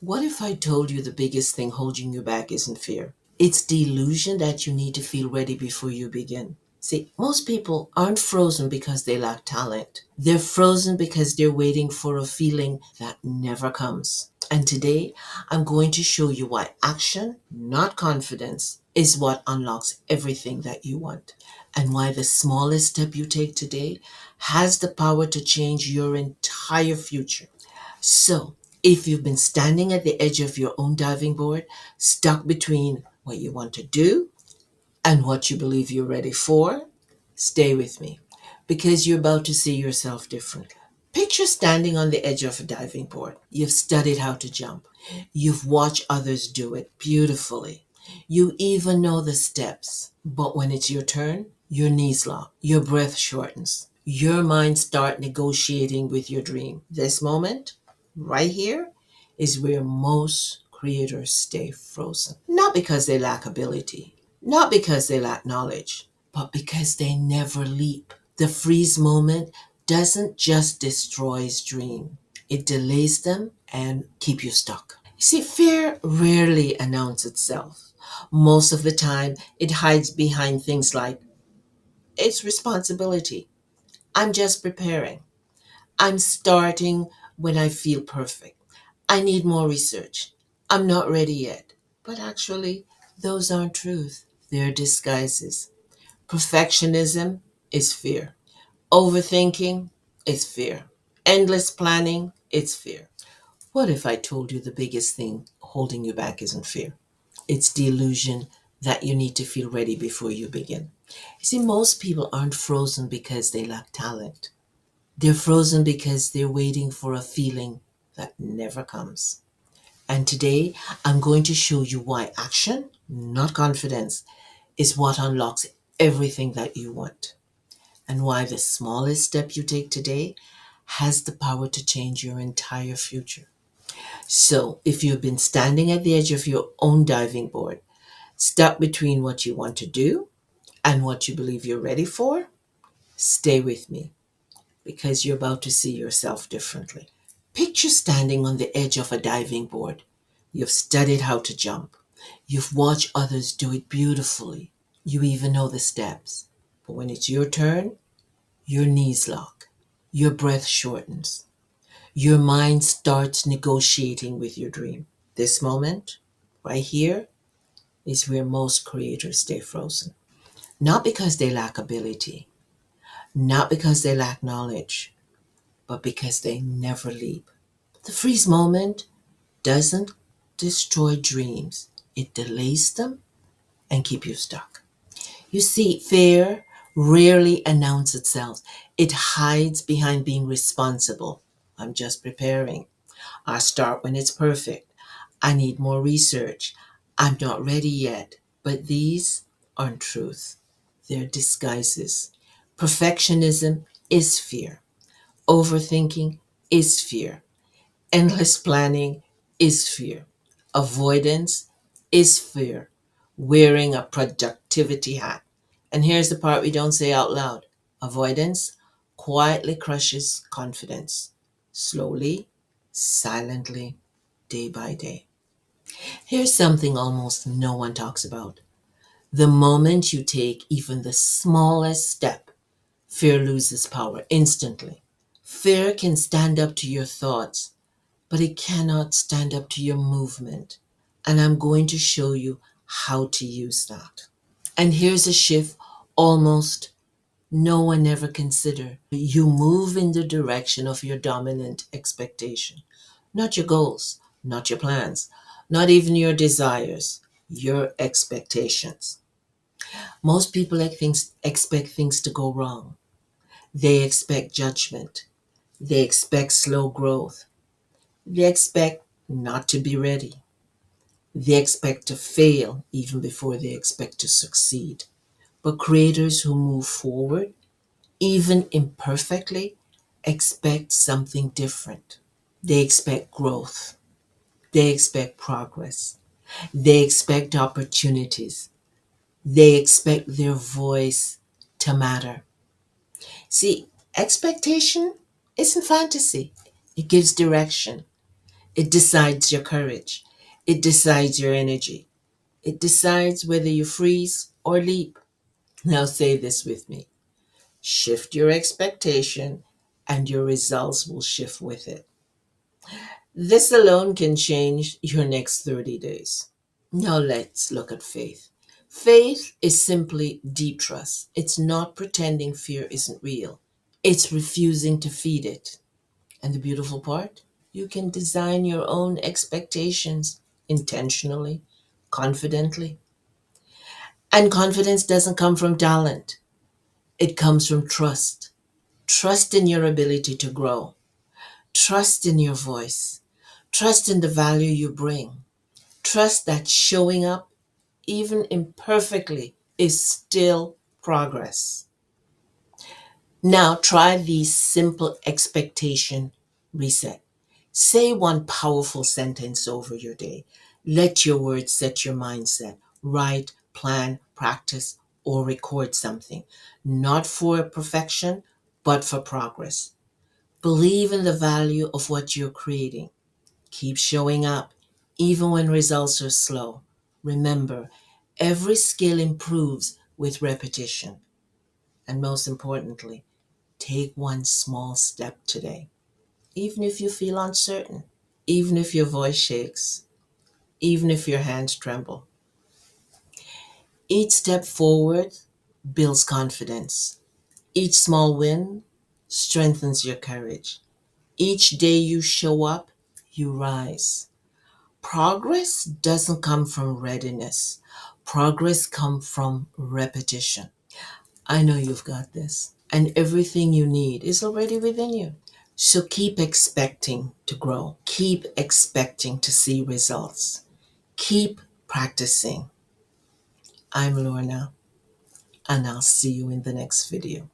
What if I told you the biggest thing holding you back isn't fear? It's the illusion that you need to feel ready before you begin. See, most people aren't frozen because they lack talent. They're frozen because they're waiting for a feeling that never comes. And today, I'm going to show you why action, not confidence, is what unlocks everything that you want. And why the smallest step you take today has the power to change your entire future. So, if you've been standing at the edge of your own diving board, stuck between what you want to do and what you believe you're ready for, stay with me because you're about to see yourself differently. Picture standing on the edge of a diving board. You've studied how to jump. You've watched others do it beautifully. You even know the steps. But when it's your turn, your knees lock, your breath shortens, your mind starts negotiating with your dream. This moment, right here, is where most creators stay frozen. Not because they lack ability, not because they lack knowledge, but because they never leap. The freeze moment doesn't just destroy dream. It delays them and keep you stuck. You see, fear rarely announces itself. Most of the time, it hides behind things like it's responsibility. I'm just preparing. I'm starting when I feel perfect. I need more research. I'm not ready yet. But actually, those aren't truth. They're disguises. Perfectionism is fear. Overthinking is fear. Endless planning, it's fear. What if I told you the biggest thing holding you back isn't fear? It's the illusion that you need to feel ready before you begin. You see, most people aren't frozen because they lack talent. They're frozen because they're waiting for a feeling that never comes. And today, I'm going to show you why action, not confidence, is what unlocks everything that you want, and why the smallest step you take today has the power to change your entire future. So, if you've been standing at the edge of your own diving board, stuck between what you want to do and what you believe you're ready for, stay with me because you're about to see yourself differently. Picture standing on the edge of a diving board. You've studied how to jump. You've watched others do it beautifully. You even know the steps. But when it's your turn, your knees lock. Your breath shortens. Your mind starts negotiating with your dream. This moment, right here, is where most creators stay frozen. Not because they lack ability, not because they lack knowledge, but because they never leap. The freeze moment doesn't destroy dreams. It delays them and keep you stuck. You see, fear rarely announces itself. It hides behind being responsible. I'm just preparing. I start when it's perfect. I need more research. I'm not ready yet. But these aren't truth. They're disguises. Perfectionism is fear. Overthinking is fear. Endless planning is fear. Avoidance is fear. Wearing a productivity hat. And here's the part we don't say out loud. Avoidance quietly crushes confidence. Slowly, silently, day by day. Here's something almost no one talks about. The moment you take even the smallest step, fear loses power instantly. Fear can stand up to your thoughts, but it cannot stand up to your movement. And I'm going to show you how to use that. And here's a shift almost no one ever considered. You move in the direction of your dominant expectation, not your goals, not your plans, not even your desires, your expectations. Most people expect things to go wrong. They expect judgment. They expect slow growth. They expect not to be ready. They expect to fail even before they expect to succeed. But creators who move forward, even imperfectly, expect something different. They expect growth. They expect progress. They expect opportunities. They expect their voice to matter. See, expectation isn't fantasy. It gives direction. It decides your courage. It decides your energy. It decides whether you freeze or leap. Now say this with me. Shift your expectation and your results will shift with it. This alone can change your next 30 days. Now let's look at faith. Faith is simply deep trust. It's not pretending fear isn't real. It's refusing to feed it. And the beautiful part? You can design your own expectations intentionally, confidently. And confidence doesn't come from talent, it comes from trust. Trust in your ability to grow, trust in your voice, trust in the value you bring, trust that showing up, even imperfectly, is still progress. Now try the simple expectation reset. Say one powerful sentence over your day. Let your words set your mindset. Write, plan, practice, or record something. Not for perfection, but for progress. Believe in the value of what you're creating. Keep showing up, even when results are slow. Remember, every skill improves with repetition. And most importantly, take one small step today, even if you feel uncertain, even if your voice shakes, even if your hands tremble. Each step forward builds confidence. Each small win strengthens your courage. Each day you show up, you rise. Progress doesn't come from readiness. Progress comes from repetition. I know you've got this, and everything you need is already within you. So keep expecting to grow. Keep expecting to see results. Keep practicing. I'm Lorna, and I'll see you in the next video.